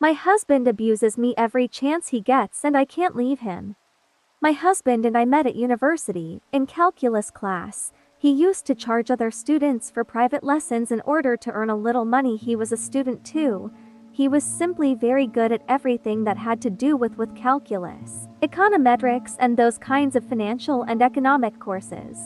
My husband abuses me every chance he gets and I can't leave him. My husband and I met at university, in calculus class. He used to charge other students for private lessons in order to earn a little money. He was a student too. He was simply very good at everything that had to do with calculus, econometrics and those kinds of financial and economic courses.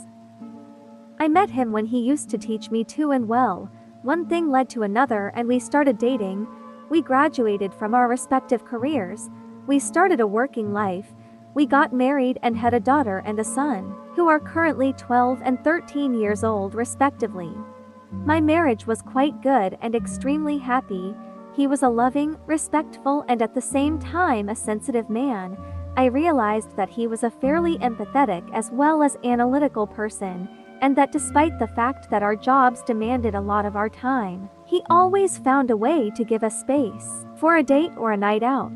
I met him when he used to teach me too, and well, one thing led to another and we started dating. We graduated from our respective careers. We started a working life. We got married and had a daughter and a son, who are currently 12 and 13 years old respectively. My marriage was quite good and extremely happy. He was a loving, respectful and at the same time a sensitive man. I realized that he was a fairly empathetic as well as analytical person, and that despite the fact that our jobs demanded a lot of our time, he always found a way to give us space for a date or a night out.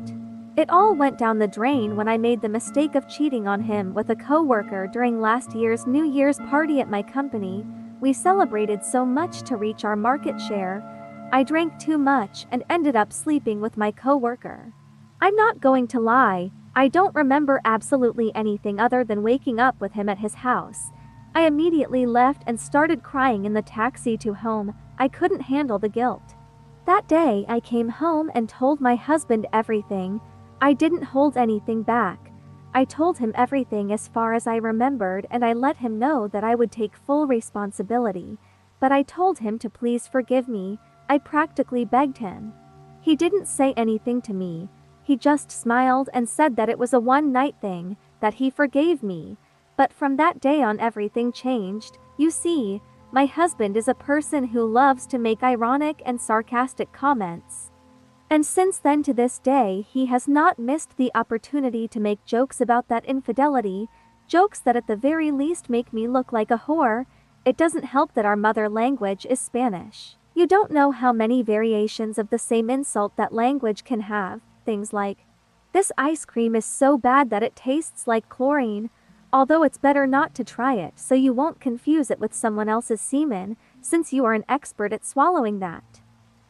It all went down the drain when I made the mistake of cheating on him with a coworker during last year's New Year's party at my company. We celebrated so much to reach our market share. I drank too much and ended up sleeping with my coworker. I'm not going to lie, I don't remember absolutely anything other than waking up with him at his house. I immediately left and started crying in the taxi to home. I couldn't handle the guilt. That day I came home and told my husband everything. I didn't hold anything back. I told him everything as far as I remembered and I let him know that I would take full responsibility. But I told him to please forgive me. I practically begged him. He didn't say anything to me. He just smiled and said that it was a one-night thing, that he forgave me. But from that day on everything changed. You see, my husband is a person who loves to make ironic and sarcastic comments. And since then to this day he has not missed the opportunity to make jokes about that infidelity, jokes that at the very least make me look like a whore. It doesn't help that our mother language is Spanish. You don't know how many variations of the same insult that language can have, things like, "This ice cream is so bad that it tastes like chlorine," although it's better not to try it so you won't confuse it with someone else's semen, since you are an expert at swallowing that.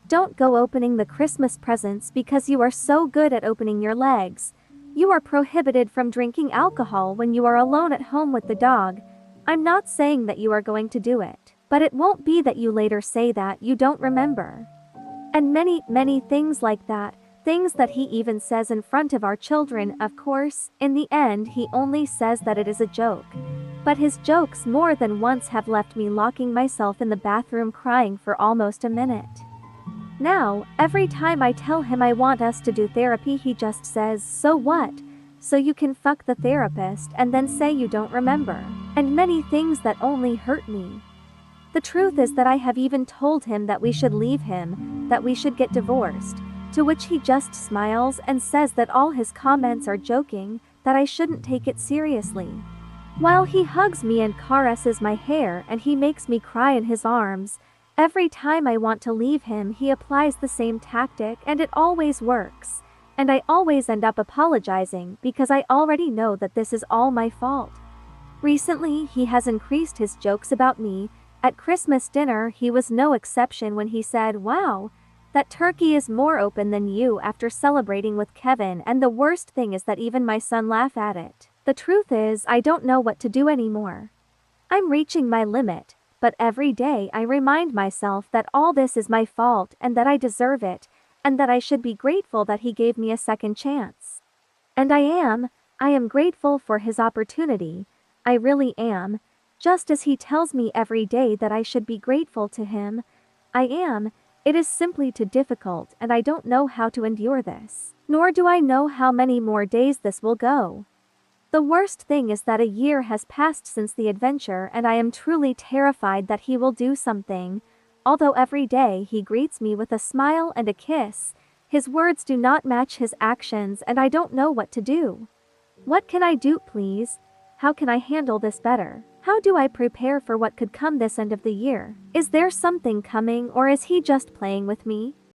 Don't go opening the Christmas presents because you are so good at opening your legs. You are prohibited from drinking alcohol when you are alone at home with the dog. I'm not saying that you are going to do it, but it won't be that you later say that you don't remember. And many things like that, things that he even says in front of our children. Of course, in the end he only says that it is a joke. But his jokes more than once have left me locking myself in the bathroom crying for almost a minute. Now, every time I tell him I want us to do therapy he just says, "So what? So you can fuck the therapist and then say you don't remember," and many things that only hurt me. The truth is that I have even told him that we should leave him, that we should get divorced, to which he just smiles and says that all his comments are joking, that I shouldn't take it seriously. While he hugs me and caresses my hair and he makes me cry in his arms, every time I want to leave him he applies the same tactic and it always works. And I always end up apologizing because I already know that this is all my fault. Recently he has increased his jokes about me. At Christmas dinner he was no exception when he said, "Wow, that turkey is more open than you," after celebrating with Kevin, and the worst thing is that even my son laughed at it. The truth is I don't know what to do anymore. I'm reaching my limit. But every day I remind myself that all this is my fault and that I deserve it, and that I should be grateful that he gave me a second chance. And I am grateful for his opportunity. I really am. Just as he tells me every day that I should be grateful to him, I am. It is simply too difficult and I don't know how to endure this. Nor do I know how many more days this will go. The worst thing is that a year has passed since the adventure and I am truly terrified that he will do something. Although every day he greets me with a smile and a kiss, his words do not match his actions and I don't know what to do. What can I do, please? How can I handle this better? How do I prepare for what could come this end of the year? Is there something coming or is he just playing with me?